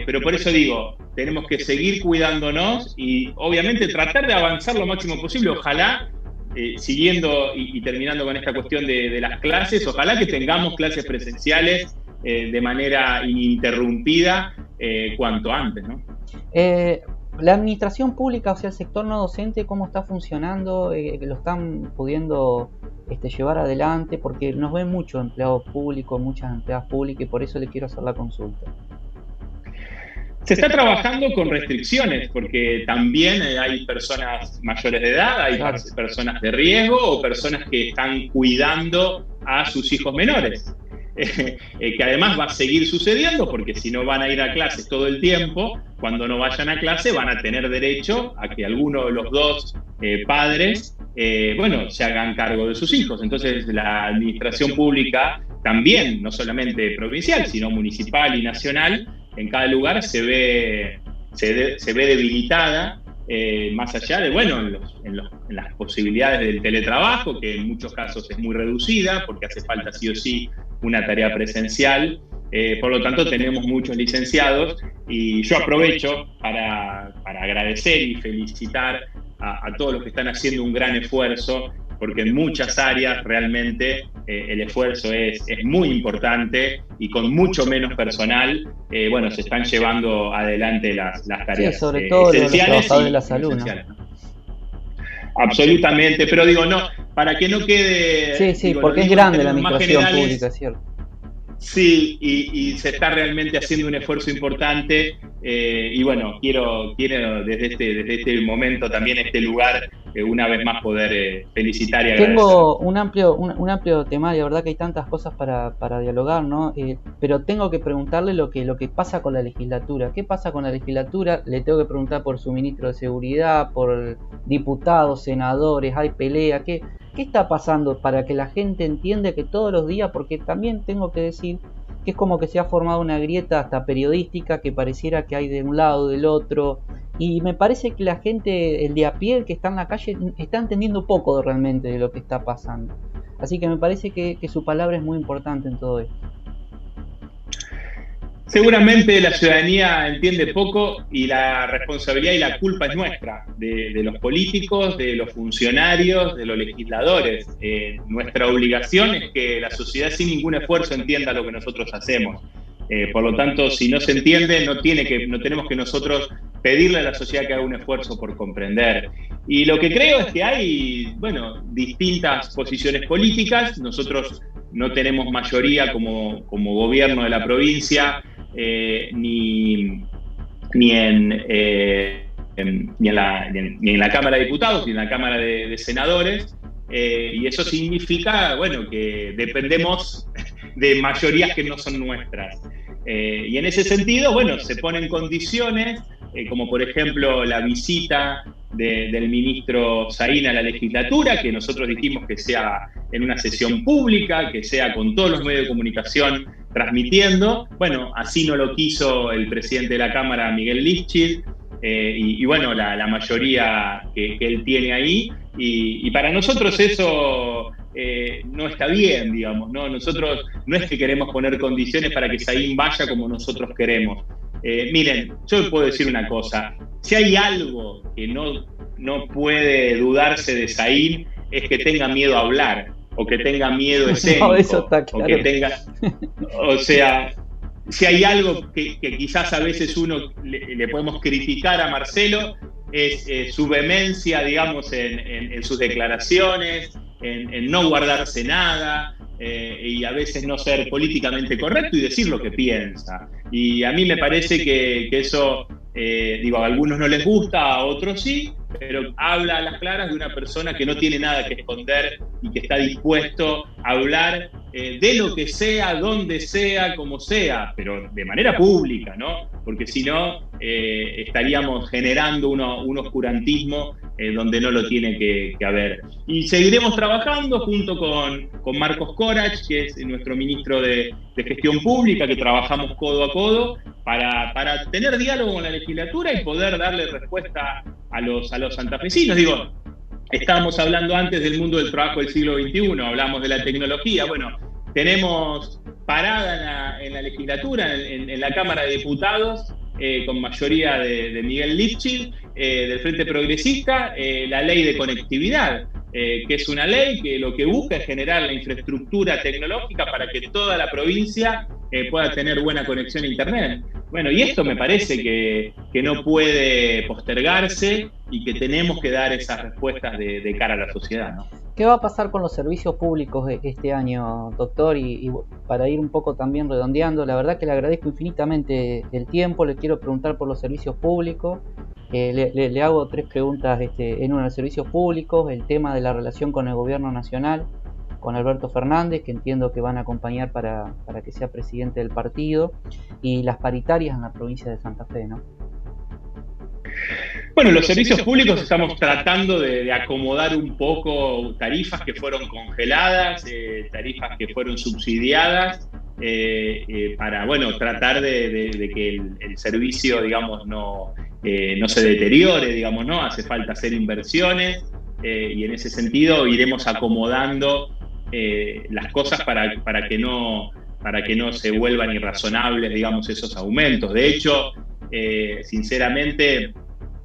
pero por eso digo, tenemos que seguir cuidándonos y obviamente tratar de avanzar lo máximo posible, ojalá, siguiendo y terminando con esta cuestión de las clases, ojalá que tengamos clases presenciales de manera ininterrumpida cuanto antes, ¿no? La administración pública, o sea, el sector no docente, ¿cómo está funcionando? ¿Lo están pudiendo llevar adelante? Porque nos ven muchos empleados públicos, muchas empleadas públicas, y por eso le quiero hacer la consulta. Se está trabajando con restricciones, porque también hay personas mayores de edad, hay personas de riesgo o personas que están cuidando a sus hijos menores. Que además va a seguir sucediendo, porque si no van a ir a clases todo el tiempo, cuando no vayan a clase van a tener derecho a que alguno de los dos padres se hagan cargo de sus hijos. Entonces la administración pública también, no solamente provincial, sino municipal y nacional, en cada lugar se ve debilitada, más allá de, en las posibilidades del teletrabajo, que en muchos casos es muy reducida, porque hace falta sí o sí una tarea presencial. Por lo tanto, tenemos muchos licenciados, y yo aprovecho para agradecer y felicitar a todos los que están haciendo un gran esfuerzo porque en muchas áreas realmente el esfuerzo es muy importante y con mucho menos personal, bueno, se están llevando adelante las tareas sí, sobre todo los esenciales trabajadores de y la no salud, ¿no? esenciales, ¿no? Absolutamente, pero digo, no, para que no Sí, quede, sí, digo, lo porque es digo en grande la términos más administración pública, generales. es cierto. Sí, y se está realmente haciendo un esfuerzo importante y bueno, quiero desde este momento también, este lugar, una vez más poder felicitar y agradecer. Tengo un amplio tema, y la verdad que hay tantas cosas para dialogar, ¿no? Pero tengo que preguntarle lo que pasa con la legislatura. ¿Qué pasa con la legislatura? Le tengo que preguntar por su ministro de Seguridad, por diputados, senadores, hay pelea. ¿Qué está pasando para que la gente entienda que todos los días, porque también tengo que decir que es como que se ha formado una grieta hasta periodística que pareciera que hay de un lado o del otro, y me parece que la gente, el de a pie, el que está en la calle, está entendiendo poco realmente de lo que está pasando. Así que me parece que su palabra es muy importante en todo esto. Seguramente la ciudadanía entiende poco y la responsabilidad y la culpa es nuestra, de los políticos, de los funcionarios, de los legisladores. Nuestra obligación es que la sociedad sin ningún esfuerzo entienda lo que nosotros hacemos. Por lo tanto, si no se entiende, no tenemos que nosotros pedirle a la sociedad que haga un esfuerzo por comprender. Y lo que creo es que hay, bueno, distintas posiciones políticas. Nosotros no tenemos mayoría como gobierno de la provincia, ni en la Cámara de Diputados ni en la Cámara de Senadores, y eso significa, bueno, que dependemos de mayorías que no son nuestras. Y en ese sentido, bueno, se ponen condiciones, como por ejemplo la visita del ministro Saín a la legislatura, que nosotros dijimos que sea en una sesión pública, que sea con todos los medios de comunicación transmitiendo. Bueno, así no lo quiso el presidente de la Cámara, Miguel Lifchit, y bueno, la mayoría que él tiene ahí. Y para nosotros eso no está bien, digamos, ¿no? Nosotros no es que queremos poner condiciones para que Saín vaya como nosotros queremos. Miren, yo les puedo decir una cosa, si hay algo que no puede dudarse de Saín es que tenga miedo a hablar, o que tenga miedo escénico, No, eso está claro. o que tenga, o sea, si hay algo que quizás a veces le podemos criticar a Marcelo, es su vehemencia, digamos, en sus declaraciones, en no guardarse nada, y a veces no ser políticamente correcto y decir lo que piensa. Y a mí me parece que eso, digo, a algunos no les gusta, a otros sí, pero habla a las claras de una persona que no tiene nada que esconder y que está dispuesto a hablar de lo que sea, donde sea, como sea, pero de manera pública, ¿no? Porque si no, estaríamos generando un oscurantismo donde no lo tiene que haber. Y seguiremos trabajando junto con Marcos Corach, que es nuestro ministro de Gestión Pública, que trabajamos codo a codo para tener diálogo con la legislatura y poder darle respuesta a los santafesinos. Digo, estábamos hablando antes del mundo del trabajo del siglo XXI, hablamos de la tecnología. Bueno, tenemos parada en la legislatura, en la Cámara de Diputados, con mayoría de Miguel Lifchit, del Frente Progresista, la ley de conectividad, que es una ley que lo que busca es generar la infraestructura tecnológica para que toda la provincia pueda tener buena conexión a Internet. Bueno, y esto me parece que no puede postergarse y que tenemos que dar esas respuestas de cara a la sociedad, ¿no? ¿Qué va a pasar con los servicios públicos este año, doctor? Y para ir un poco también redondeando, la verdad que le agradezco infinitamente el tiempo. Le quiero preguntar por los servicios públicos. Le hago 3 preguntas en uno de los servicios públicos, el tema de la relación con el gobierno nacional, con Alberto Fernández, que entiendo que van a acompañar para que sea presidente del partido, y las paritarias en la provincia de Santa Fe, ¿no? Bueno, los servicios públicos estamos tratando de acomodar un poco tarifas que fueron congeladas, tarifas que fueron subsidiadas, para, bueno, tratar de que el servicio, digamos, no se deteriore, digamos, ¿no? Hace falta hacer inversiones, y en ese sentido iremos acomodando las cosas para que no se vuelvan irrazonables, digamos, esos aumentos. De hecho, sinceramente,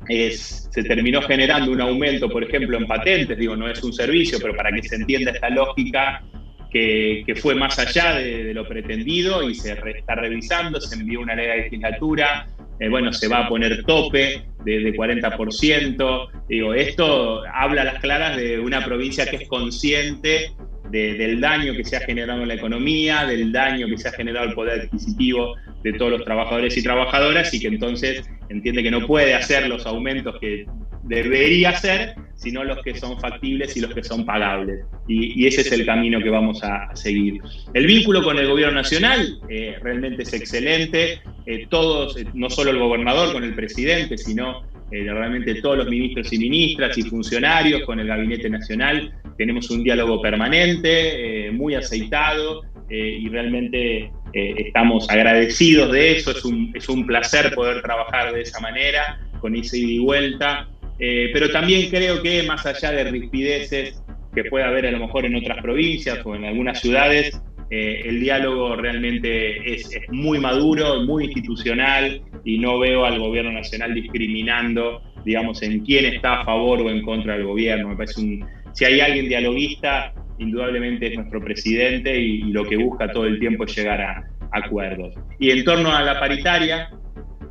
se terminó generando un aumento, por ejemplo, en patentes, digo, no es un servicio, pero para que se entienda esta lógica, que fue más allá de lo pretendido y se está revisando, se envió una ley a la legislatura, bueno, se va a poner tope de 40%. Digo, esto habla a las claras de una provincia que es consciente del daño que se ha generado en la economía, del daño que se ha generado el poder adquisitivo de todos los trabajadores y trabajadoras, y que entonces entiende que no puede hacer los aumentos que debería hacer, sino los que son factibles y los que son pagables. Y ese es el camino que vamos a seguir. El vínculo con el gobierno nacional realmente es excelente. Todos, no solo el gobernador con el presidente, sino realmente todos los ministros y ministras y funcionarios con el Gabinete Nacional, tenemos un diálogo permanente, muy aceitado, y realmente estamos agradecidos de eso. Es un placer poder trabajar de esa manera, con ese ida y vuelta, pero también creo que más allá de rispideces que pueda haber a lo mejor en otras provincias o en algunas ciudades, el diálogo realmente es muy maduro, muy institucional, y no veo al gobierno nacional discriminando, digamos, en quién está a favor o en contra del gobierno. Me parece si hay alguien dialoguista, indudablemente es nuestro presidente, y lo que busca todo el tiempo es llegar a acuerdos. Y en torno a la paritaria,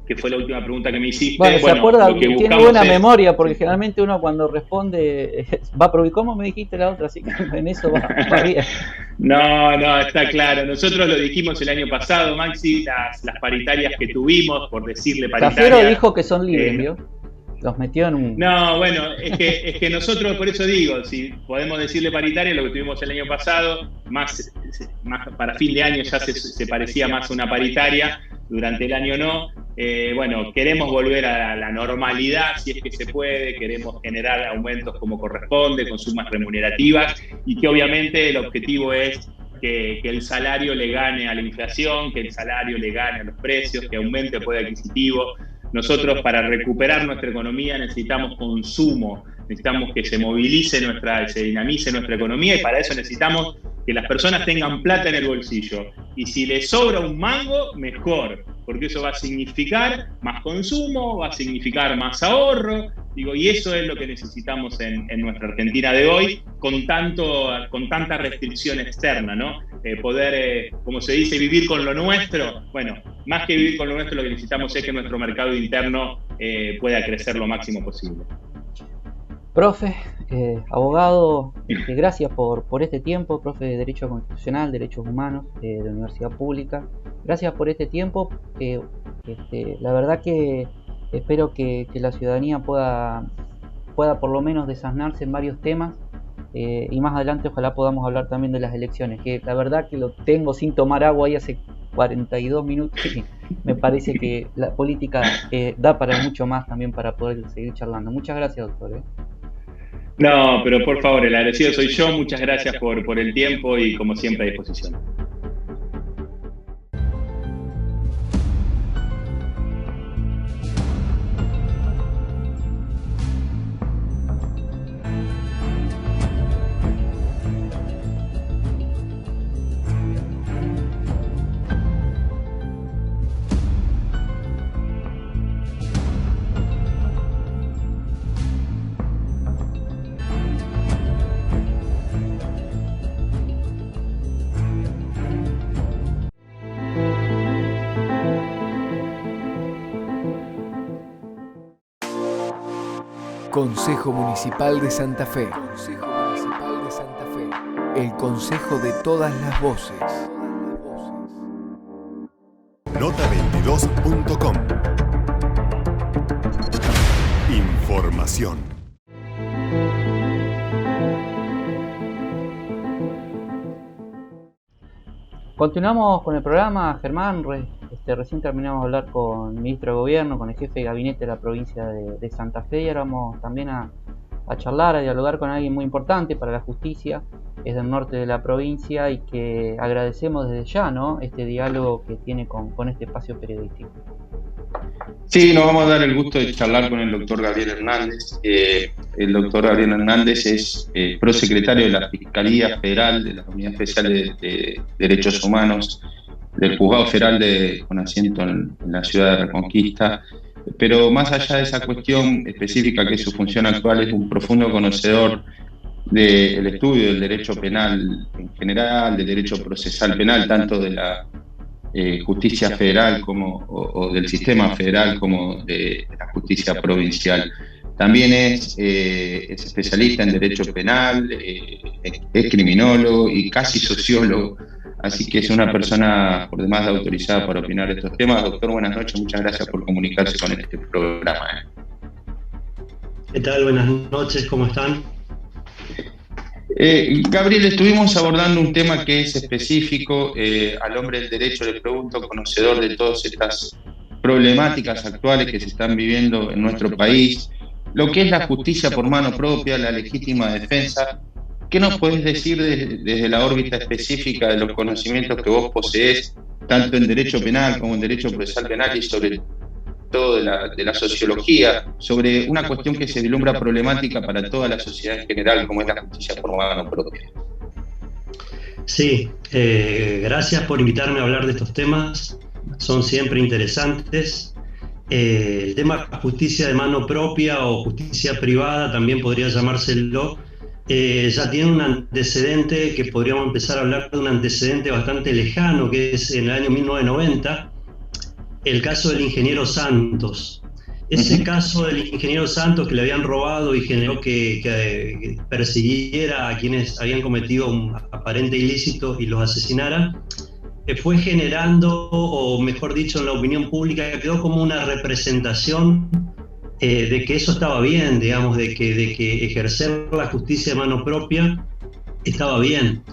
que fue la última pregunta que me hiciste. Bueno, se acuerda, tiene buena memoria, porque generalmente uno cuando responde va a probar. ¿Cómo me dijiste la otra? Así que en eso va bien. No, está claro. Nosotros lo dijimos el año pasado, Maxi, las paritarias que tuvimos, por decirle paritarias. Cafiero dijo que son libres, ¿vio? Los metió en un... No, bueno, es que nosotros, por eso digo, si podemos decirle paritaria, lo que tuvimos el año pasado, más para fin de año ya se parecía más a una paritaria, durante el año no. Bueno, queremos volver a la normalidad, si es que se puede, queremos generar aumentos como corresponde, con sumas remunerativas, y que obviamente el objetivo es que el salario le gane a la inflación, que el salario le gane a los precios, que aumente el poder adquisitivo. Nosotros, para recuperar nuestra economía, necesitamos consumo, necesitamos que se movilice se dinamice nuestra economía, y para eso necesitamos que las personas tengan plata en el bolsillo. Y si les sobra un mango, mejor, porque eso va a significar más consumo, va a significar más ahorro, y eso es lo que necesitamos en nuestra Argentina de hoy, con tanta restricción externa, ¿no? Poder, como se dice, vivir con lo nuestro. Bueno, más que vivir con lo nuestro, lo que necesitamos es que nuestro mercado interno pueda crecer lo máximo posible. Profe, abogado, gracias por este tiempo, profe de Derecho Constitucional, Derechos Humanos de la Universidad Pública. Gracias por este tiempo. La verdad que espero que la ciudadanía pueda por lo menos desasnarse en varios temas, y más adelante ojalá podamos hablar también de las elecciones, que la verdad que lo tengo sin tomar agua ahí hace 42 minutos y me parece que la política da para mucho más también para poder seguir charlando. Muchas gracias, doctor. No, pero por favor, el agradecido soy yo. Muchas gracias por el tiempo y, como siempre, a disposición. Consejo Municipal de Santa Fe. Consejo Municipal de Santa Fe. El consejo de todas las voces. Nota22.com. Información. Continuamos con el programa, Germán. Recién terminamos de hablar con el ministro de Gobierno, con el jefe de gabinete de la provincia de Santa Fe, y ahora vamos también a charlar, a dialogar con alguien muy importante para la justicia, es del norte de la provincia, y que agradecemos desde ya, ¿no?, este diálogo que tiene con este espacio periodístico. Sí, nos vamos a dar el gusto de charlar con el doctor Gabriel Hernández. El doctor Gabriel Hernández es prosecretario de la Fiscalía Federal de la Unidad Especial de Derechos Humanos del Juzgado Federal con asiento en la ciudad de Reconquista. pero más allá de esa cuestión específica que es su función actual, es un profundo conocedor del estudio del derecho penal en general, del derecho procesal penal, tanto de la justicia federal o del sistema federal como de la justicia provincial. También es especialista en derecho penal, es criminólogo y casi sociólogo, así que es una persona por demás autorizada para opinar de estos temas. Doctor, buenas noches, muchas gracias por comunicarse con este programa. ¿Qué tal? Buenas noches, ¿cómo están? Gabriel, estuvimos abordando un tema que es específico al hombre del derecho, le pregunto, conocedor de todas estas problemáticas actuales que se están viviendo en nuestro país, lo que es la justicia por mano propia, la legítima defensa. ¿Qué nos podés decir desde la órbita específica de los conocimientos que vos poseés, tanto en derecho penal como en derecho procesal penal y sobre todo de la sociología, sobre una cuestión que se vislumbra problemática para toda la sociedad en general, como es la justicia por mano propia? Sí, gracias por invitarme a hablar de estos temas, son siempre interesantes. El tema justicia de mano propia o justicia privada, también podría llamárselo, ya tiene un antecedente que podríamos empezar a hablar de un antecedente bastante lejano, que es en el año 1990, el caso del ingeniero Santos. Ese caso del ingeniero Santos, que le habían robado y generó que persiguiera a quienes habían cometido un aparente ilícito y los asesinara, fue generando, o mejor dicho, en la opinión pública quedó como una representación de que eso estaba bien, digamos, de que ejercer la justicia de mano propia estaba bien.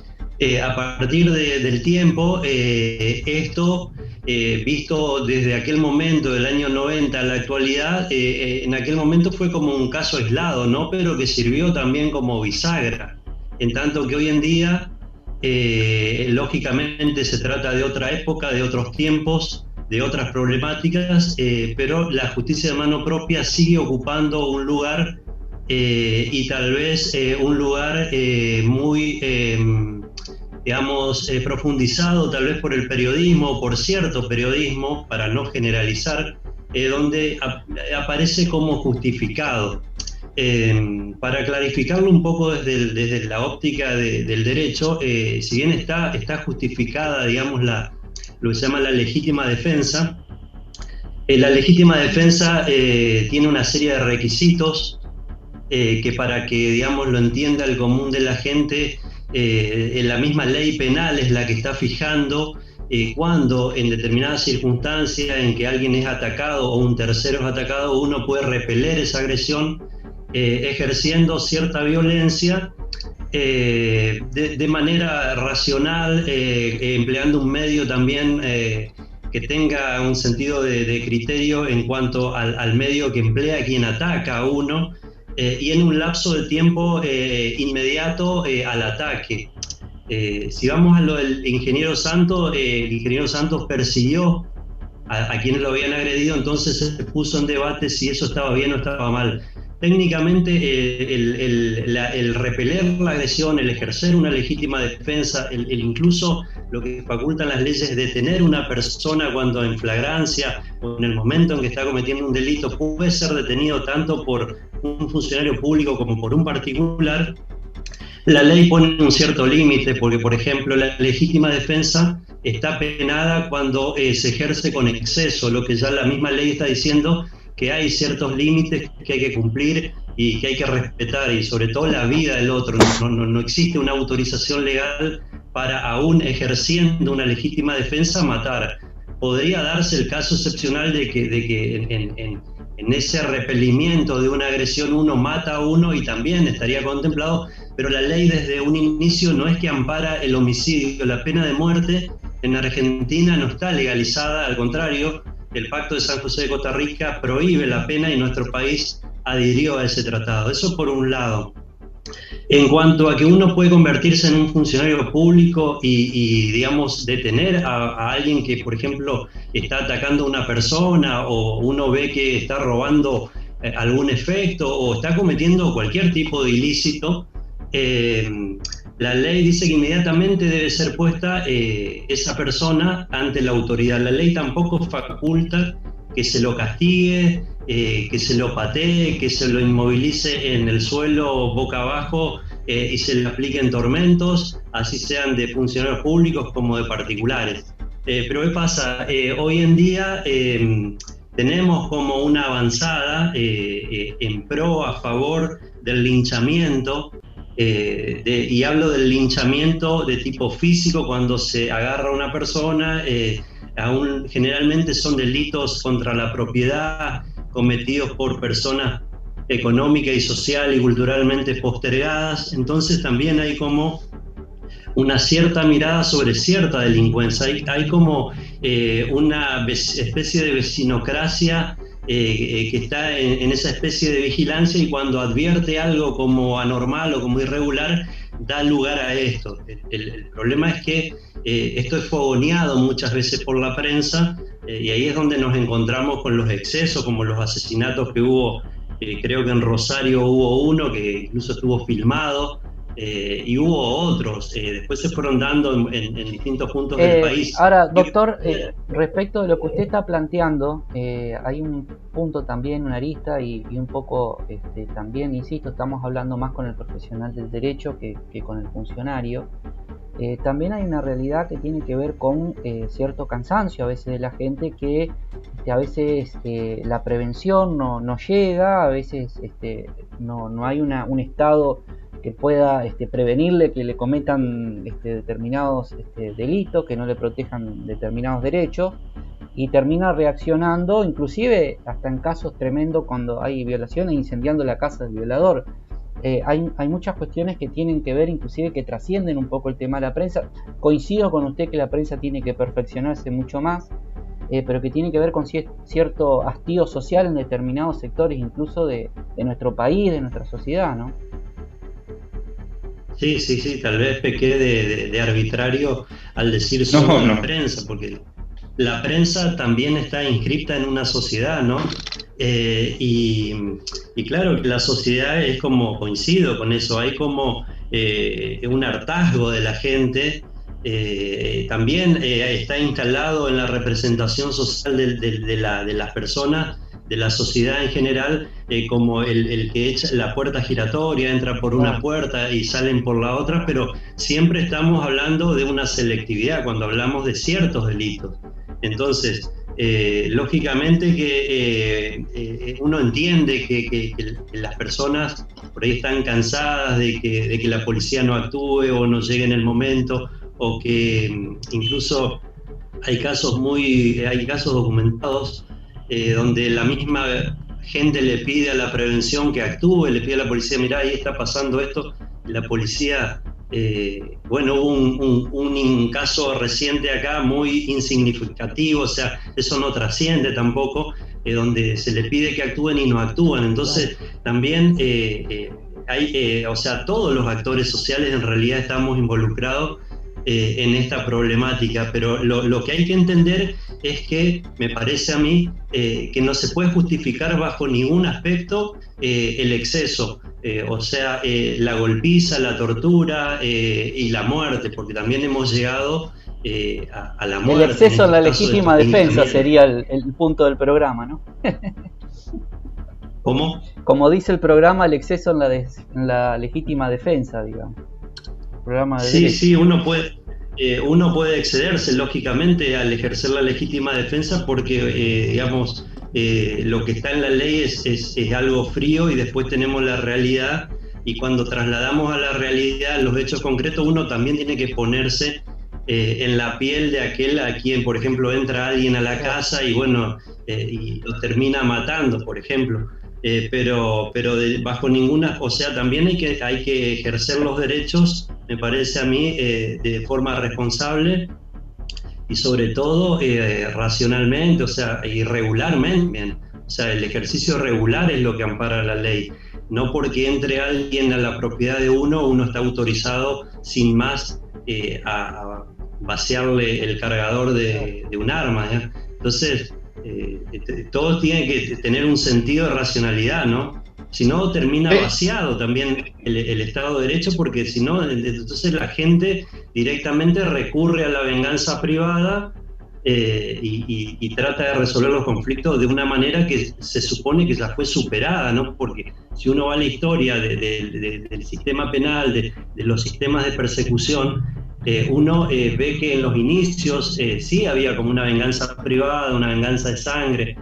A partir del tiempo, esto, visto desde aquel momento, del año 90 a la actualidad, en aquel momento fue como un caso aislado, ¿no? Pero que sirvió también como bisagra, en tanto que hoy en día, lógicamente se trata de otra época, de otros tiempos, de otras problemáticas, pero la justicia de mano propia sigue ocupando un lugar, y tal vez un lugar muy, digamos, profundizado tal vez por el periodismo, por cierto periodismo, para no generalizar, donde aparece como justificado. Para clarificarlo un poco desde la óptica del derecho, si bien está justificada, digamos, lo que se llama la legítima defensa, la legítima defensa tiene una serie de requisitos que, para que, digamos, lo entienda el común de la gente, la misma ley penal es la que está fijando cuando en determinadas circunstancias en que alguien es atacado o un tercero es atacado, uno puede repeler esa agresión ejerciendo cierta violencia de manera racional, empleando un medio también que tenga un sentido de criterio en cuanto al medio que emplea quien ataca a uno, y en un lapso de tiempo inmediato al ataque. Si vamos a lo del ingeniero Santos, el ingeniero Santos persiguió a quienes lo habían agredido, entonces se puso en debate si eso estaba bien o estaba mal. Técnicamente, el repeler la agresión, el ejercer una legítima defensa, el incluso lo que facultan las leyes, detener una persona cuando en flagrancia o en el momento en que está cometiendo un delito, puede ser detenido tanto por un funcionario público como por un particular. La ley pone un cierto límite, porque, por ejemplo, la legítima defensa está penada cuando se ejerce con exceso, lo que ya la misma ley está diciendo que hay ciertos límites que hay que cumplir y que hay que respetar, y sobre todo la vida del otro. No existe una autorización legal para, aún ejerciendo una legítima defensa, matar. Podría darse el caso excepcional de que en ese repelimiento de una agresión uno mata a uno, y también estaría contemplado, pero la ley desde un inicio no es que ampara el homicidio. La pena de muerte en Argentina no está legalizada, al contrario, el Pacto de San José de Costa Rica prohíbe la pena y nuestro país adhirió a ese tratado. Eso por un lado. En cuanto a que uno puede convertirse en un funcionario público y digamos, detener a alguien que, por ejemplo, está atacando a una persona, o uno ve que está robando algún efecto o está cometiendo cualquier tipo de ilícito, la ley dice que inmediatamente debe ser puesta esa persona ante la autoridad. La ley tampoco faculta que se lo castigue, que se lo patee, que se lo inmovilice en el suelo boca abajo y se le apliquen tormentos, así sean de funcionarios públicos como de particulares. Pero ¿qué pasa? Hoy en día tenemos como una avanzada en pro, a favor del linchamiento, y hablo del linchamiento de tipo físico, cuando se agarra a una persona, generalmente son delitos contra la propiedad cometidos por personas económica y social y culturalmente postergadas. Entonces también hay como una cierta mirada sobre cierta delincuencia, hay como una especie de vecinocracia que está en esa especie de vigilancia, y cuando advierte algo como anormal o como irregular, da lugar a esto. El problema es que esto es fogoneado muchas veces por la prensa, y ahí es donde nos encontramos con los excesos, como los asesinatos que hubo, creo que en Rosario hubo uno que incluso estuvo filmado, y hubo otros, después se fueron dando en distintos puntos del país. Ahora, doctor, respecto de lo que usted está planteando, hay un punto también, una arista, y un poco también, insisto, estamos hablando más con el profesional del derecho que con el funcionario. También hay una realidad que tiene que ver con cierto cansancio a veces de la gente, que a veces la prevención no llega, a veces no hay un Estado que pueda prevenirle que le cometan determinados delitos, que no le protejan determinados derechos, y termina reaccionando, inclusive hasta en casos tremendos cuando hay violaciones, incendiando la casa del violador. Hay muchas cuestiones que tienen que ver, inclusive que trascienden un poco el tema de la prensa. Coincido con usted que la prensa tiene que perfeccionarse mucho más, pero que tiene que ver con cierto hastío social en determinados sectores, incluso de nuestro país, de nuestra sociedad, ¿no? Sí, tal vez pequé de arbitrario al decir solo la prensa, porque la prensa también está inscripta en una sociedad, ¿no? Y claro, la sociedad es como, coincido con eso, hay como un hartazgo de la gente, también está instalado en la representación social de las personas, de la sociedad en general, como el que echa la puerta giratoria, entra por una puerta y salen por la otra, pero siempre estamos hablando de una selectividad cuando hablamos de ciertos delitos. Entonces, lógicamente que uno entiende que las personas por ahí están cansadas de que la policía no actúe o no llegue en el momento, o que incluso hay casos documentados donde la misma gente le pide a la prevención que actúe, le pide a la policía, mirá, ahí está pasando esto, la policía, hubo un caso reciente acá muy insignificativo, o sea, eso no trasciende tampoco, donde se le pide que actúen y no actúan. Entonces también todos los actores sociales en realidad estamos involucrados en esta problemática, pero lo que hay que entender es que, me parece a mí, que no se puede justificar bajo ningún aspecto el exceso, la golpiza, la tortura y la muerte, porque también hemos llegado a la muerte. El exceso en la legítima defensa sería el punto del programa, ¿no? ¿Cómo? Como dice el programa, el exceso en la legítima defensa, digamos. Sí, uno puede excederse lógicamente al ejercer la legítima defensa, porque lo que está en la ley es algo frío, y después tenemos la realidad, y cuando trasladamos a la realidad los hechos concretos, uno también tiene que ponerse en la piel de aquel a quien, por ejemplo, entra alguien a la casa y y lo termina matando, por ejemplo. Pero bajo ninguna, también hay que ejercer los derechos, me parece a mí, de forma responsable y sobre todo racionalmente, y regularmente. El ejercicio regular es lo que ampara la ley. No porque entre alguien a la propiedad de uno está autorizado sin más a vaciarle el cargador de un arma, ¿ya? Entonces, todo tiene que tener un sentido de racionalidad, ¿no? Si no, termina vaciado también el Estado de Derecho, porque si no, entonces la gente directamente recurre a la venganza privada, y trata de resolver los conflictos de una manera que se supone que ya fue superada, ¿no? Porque si uno va a la historia del sistema penal, de los sistemas de persecución, uno ve que en los inicios sí había como una venganza privada, una venganza de sangre,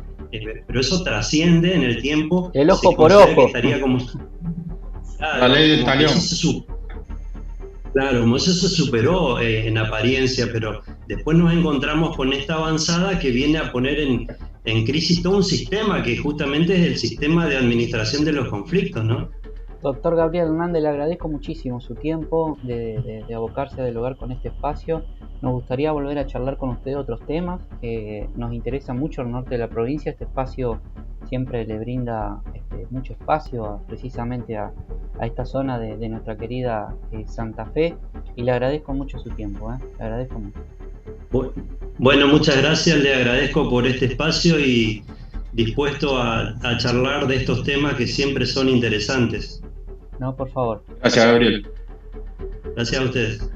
pero eso trasciende en el tiempo. El ojo por ojo. Que estaría como, la ley del talión. Claro, como eso se superó en apariencia, pero después nos encontramos con esta avanzada que viene a poner en crisis todo un sistema que justamente es el sistema de administración de los conflictos, ¿no? Doctor Gabriel Hernández, le agradezco muchísimo su tiempo de abocarse a dialogar con este espacio. Nos gustaría volver a charlar con usted de otros temas. Nos interesa mucho el norte de la provincia. Este espacio siempre le brinda mucho espacio precisamente a esta zona de nuestra querida Santa Fe. Y le agradezco mucho su tiempo. Le agradezco mucho. Bueno, muchas gracias. Le agradezco por este espacio y dispuesto a charlar de estos temas que siempre son interesantes. No, por favor. Gracias, Gabriel. Gracias a ustedes.